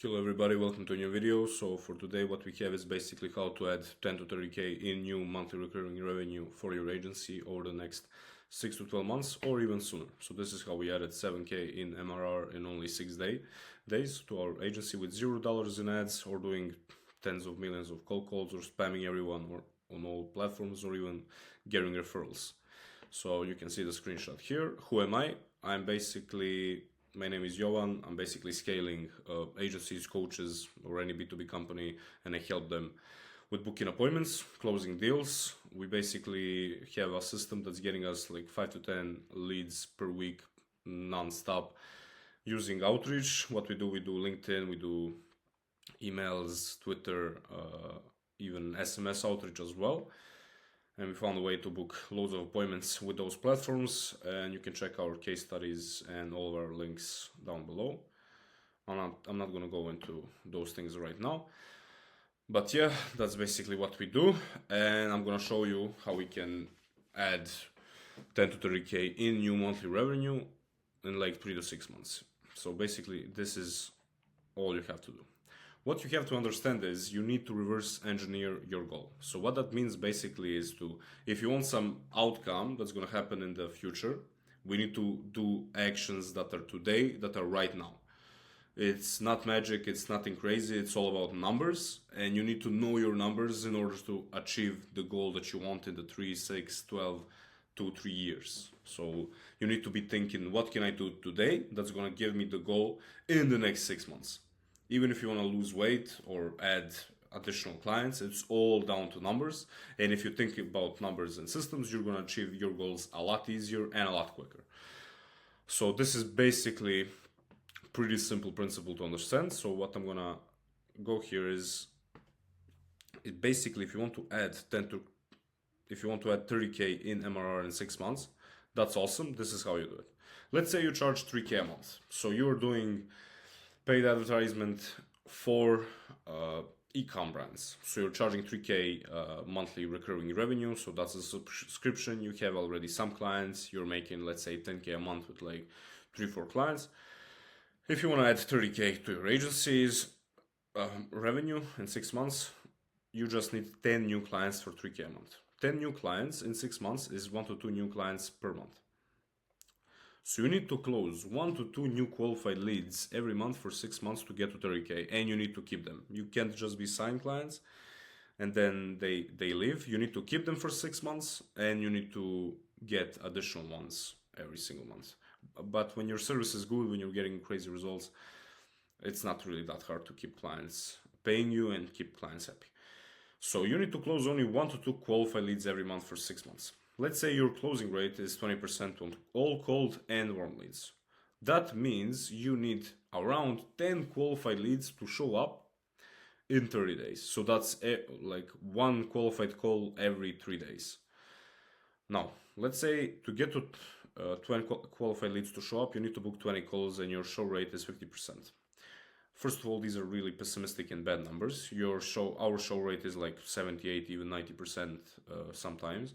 Hello everybody, welcome to a new video. So for today what we have is basically how to add 10 to 30k in new monthly recurring revenue for your agency over the next 6 to 12 months or even sooner. So this is how we added 7k in MRR in only 6 days to our agency with $0 in ads, or doing tens of millions of cold calls, or spamming everyone or on all platforms, or even getting referrals. So you can see the screenshot here. Who am I? My name is Jovan. I'm basically scaling agencies, coaches, or any B2B company, and I help them with booking appointments, closing deals. We basically have a system that's getting us like 5 to 10 leads per week, non-stop, using outreach. What we do LinkedIn, we do emails, Twitter, even SMS outreach as well. And we found a way to book loads of appointments with those platforms, and you can check our case studies and all of our links down below. I'm not going to go into those things right now, but yeah, that's basically what we do, and I'm going to show you how we can add 10 to 30k in new monthly revenue in like 3 to 6 months. So basically this is all you have to do. What you have to understand is you need to reverse engineer your goal. So what that means basically is if you want some outcome that's going to happen in the future, we need to do actions that are today, that are right now. It's not magic, it's nothing crazy, it's all about numbers, and you need to know your numbers in order to achieve the goal that you want in the 3, 6, 12, 2, 3 years. So you need to be thinking, what can I do today that's going to give me the goal in the next 6 months? Even if you want to lose weight or add additional clients, it's all down to numbers. And if you think about numbers and systems, you're going to achieve your goals a lot easier and a lot quicker. So this is basically pretty simple principle to understand. So what I'm going to go here is basically, if you want to add 30k in MRR in 6 months, that's awesome. This is how you do it. Let's say you charge 3k a month. So you're doing paid advertisement for e-com brands. So you're charging 3k monthly recurring revenue. So that's a subscription. You have already some clients. You're making, let's say, 10k a month with like 3-4 clients. If you want to add 30k to your agency's revenue in 6 months, you just need 10 new clients for 3k a month. 10 new clients in 6 months is 1 to 2 new clients per month. So you need to close 1 to 2 new qualified leads every month for 6 months to get to 30k, and you need to keep them. You can't just be signed clients and then they leave. You need to keep them for 6 months, and you need to get additional ones every single month. But when your service is good, when you're getting crazy results, it's not really that hard to keep clients paying you and keep clients happy. So you need to close only 1 to 2 qualified leads every month for 6 months. Let's say your closing rate is 20% on all cold and warm leads. That means you need around 10 qualified leads to show up in 30 days. So that's like 1 qualified call every 3 days. Now, let's say to get to 20 qualified leads to show up, you need to book 20 calls and your show rate is 50%. First of all, these are really pessimistic and bad numbers. Our show rate is like 78, even 90% sometimes.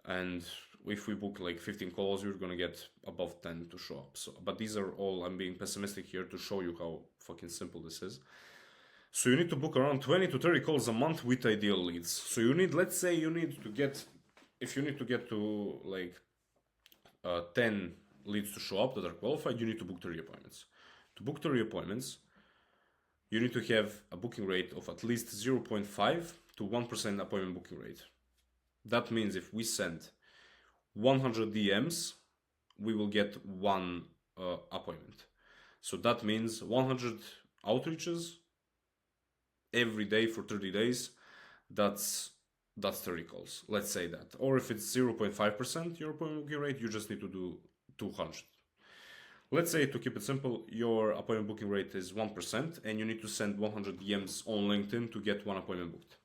And if we book like 15 calls, you're gonna get above 10 to show up. So, but these are all, I'm being pessimistic here to show you how fucking simple this is. So you need to book around 20 to 30 calls a month with ideal leads. So you need, let's say you need to get to like 10 leads to show up that are qualified, you need to book 30 appointments. To book 30 appointments, you need to have a booking rate of at least 0.5 to 1% appointment booking rate. That means if we send 100 DMs, we will get 1 appointment. So that means 100 outreaches every day for 30 days. That's 30 calls. Let's say that. Or if it's 0.5% your appointment booking rate, you just need to do 200. Let's say, to keep it simple, your appointment booking rate is 1% and you need to send 100 DMs on LinkedIn to get 1 appointment booked.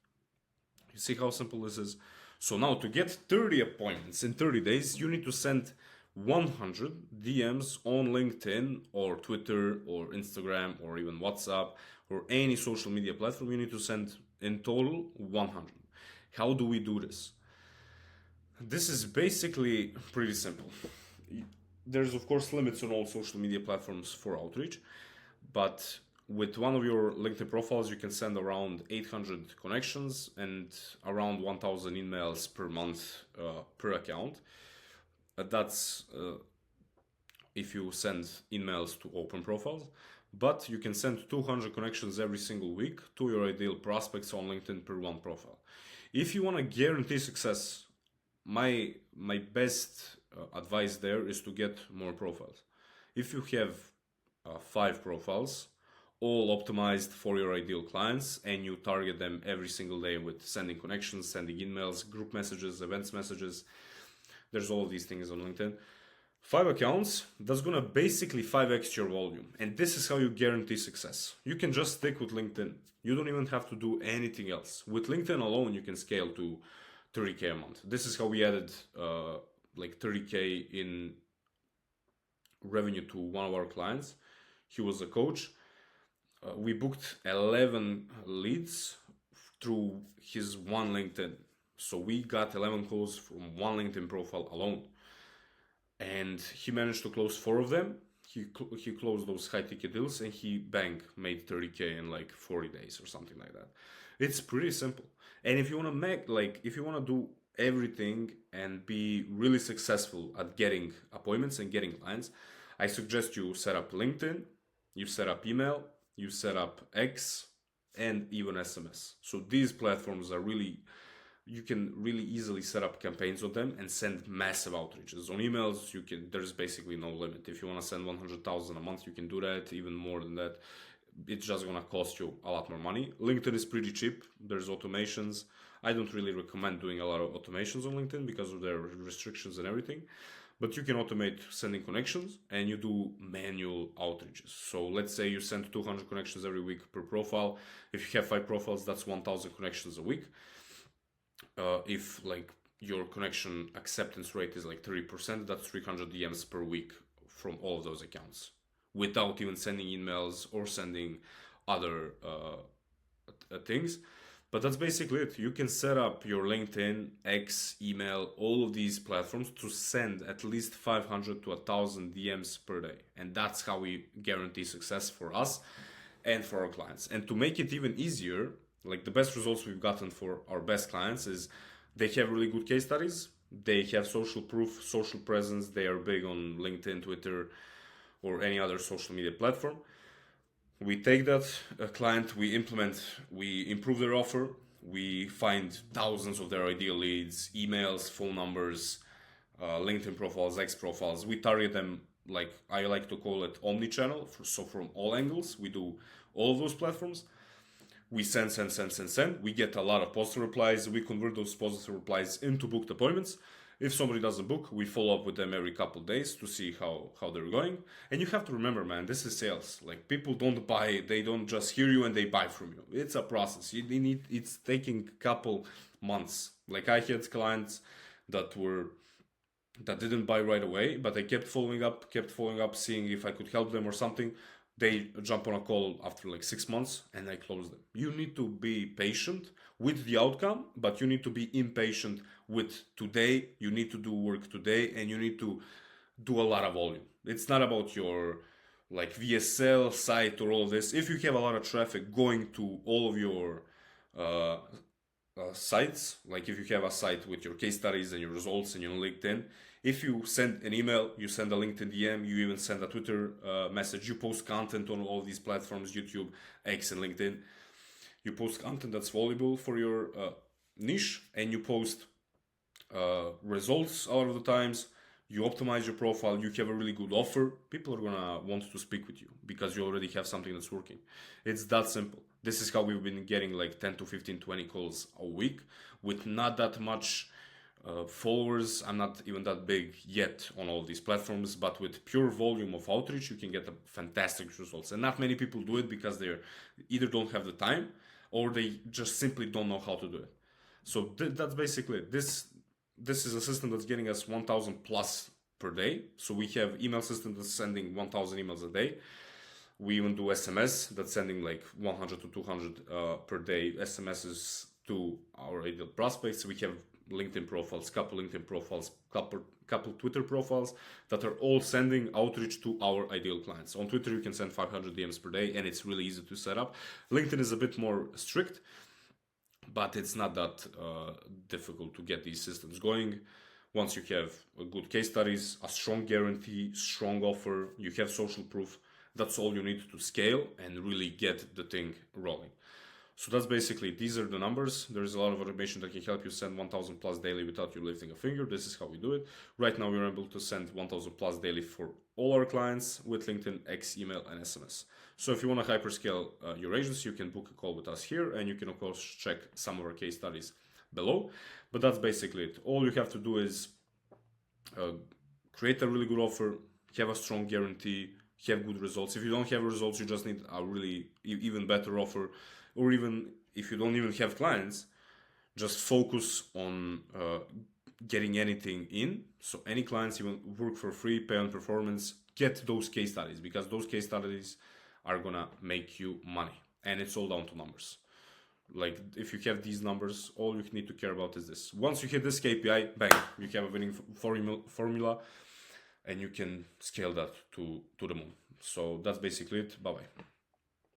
You see how simple this is? So now to get 30 appointments in 30 days, you need to send 100 DMs on LinkedIn or Twitter or Instagram or even WhatsApp or any social media platform. You need to send in total 100. How do we do this? This is basically pretty simple. There's of course limits on all social media platforms for outreach, but with one of your LinkedIn profiles, you can send around 800 connections and around 1,000 emails per month per account. That's if you send emails to open profiles. But you can send 200 connections every single week to your ideal prospects on LinkedIn per one profile. If you want to guarantee success, my best advice there is to get more profiles. If you have 5 profiles, all optimized for your ideal clients, and you target them every single day with sending connections, sending emails, group messages, events messages, there's all of these things on LinkedIn. 5 accounts, that's gonna basically 5x your volume. And this is how you guarantee success. You can just stick with LinkedIn. You don't even have to do anything else. With LinkedIn alone, you can scale to 30K a month. This is how we added like 30K in revenue to one of our clients. He was a coach. We booked 11 leads through his one LinkedIn. So we got 11 calls from one LinkedIn profile alone. And he managed to close 4 of them. He closed those high ticket deals, and he made 30K in like 40 days or something like that. It's pretty simple. And if you want to do everything and be really successful at getting appointments and getting clients, I suggest you set up LinkedIn, you set up email, you set up X, and even SMS. So these platforms are you can really easily set up campaigns on them and send massive outreaches. On emails, there's basically no limit. If you want to send 100,000 a month, you can do that, even more than that. It's just going to cost you a lot more money. LinkedIn is pretty cheap. There's automations. I don't really recommend doing a lot of automations on LinkedIn because of their restrictions and everything. But you can automate sending connections, and you do manual outreaches. So let's say you send 200 connections every week per profile. If you have 5 profiles, that's 1,000 connections a week. If like your connection acceptance rate is like 30%, that's 300 DMs per week from all of those accounts, without even sending emails or sending other things. But that's basically it. You can set up your LinkedIn, X, email, all of these platforms to send at least 500 to 1,000 DMs per day. And that's how we guarantee success for us and for our clients. And to make it even easier, like the best results we've gotten for our best clients is they have really good case studies. They have social proof, social presence. They are big on LinkedIn, Twitter, or any other social media platform. We take that client, we improve their offer. We find thousands of their ideal leads, emails, phone numbers, LinkedIn profiles, X profiles. We target them, like I like to call it omni-channel. So from all angles, we do all of those platforms. We send. We get a lot of positive replies. We convert those positive replies into booked appointments. If somebody doesn't book, we follow up with them every couple of days to see how they're going. And you have to remember, man, this is sales. Like, people don't buy, they don't just hear you and they buy from you. It's a process. It's taking a couple months. Like, I had clients that didn't buy right away, but I kept following up, seeing if I could help them or something. They jump on a call after like 6 months and I close them. You need to be patient with the outcome, but you need to be impatient with today. You need to do work today, and you need to do a lot of volume. It's not about your like VSL site or all of this. If you have a lot of traffic going to all of your sites, like if you have a site with your case studies and your results and your LinkedIn, if you send an email, you send a LinkedIn DM, you even send a Twitter message, you post content on all these platforms, YouTube, X, and LinkedIn. You post content that's valuable for your niche, and you post results a lot of the times. You optimize your profile, you have a really good offer. People are gonna want to speak with you because you already have something that's working. It's that simple. This is how we've been getting like 10 to 15, 20 calls a week with not that much followers. I'm not even that big yet on all these platforms, but with pure volume of outreach, you can get fantastic results. And not many people do it because they either don't have the time or they just simply don't know how to do it. So that's basically it. This is a system that's getting us 1,000 plus per day. So we have email system that's sending 1,000 emails a day. We even do SMS that's sending like 100 to 200 per day SMSs to our ideal prospects. We have LinkedIn profiles, couple LinkedIn profiles, couple Twitter profiles that are all sending outreach to our ideal clients. On Twitter, you can send 500 DMs per day, and it's really easy to set up. LinkedIn is a bit more strict, but it's not that difficult to get these systems going. Once you have a good case studies, a strong guarantee, strong offer, you have social proof, that's all you need to scale and really get the thing rolling. So that's basically, these are the numbers. There's a lot of automation that can help you send 1,000 plus daily without you lifting a finger. This is how we do it. Right now, we're able to send 1,000 plus daily for all our clients with LinkedIn, X, email, and SMS. So if you want to hyperscale your agency, you can book a call with us here, and you can, of course, check some of our case studies below. But that's basically it. All you have to do is create a really good offer, have a strong guarantee, have good results. If you don't have results, you just need a really even better offer. Or even if you don't even have clients, just focus on getting anything in. So any clients, even work for free, pay on performance, get those case studies, because those case studies are gonna make you money. And it's all down to numbers. Like if you have these numbers, all you need to care about is this. Once you hit this KPI, bang, you have a winning formula, and you can scale that to the moon. So that's basically it. Bye-bye.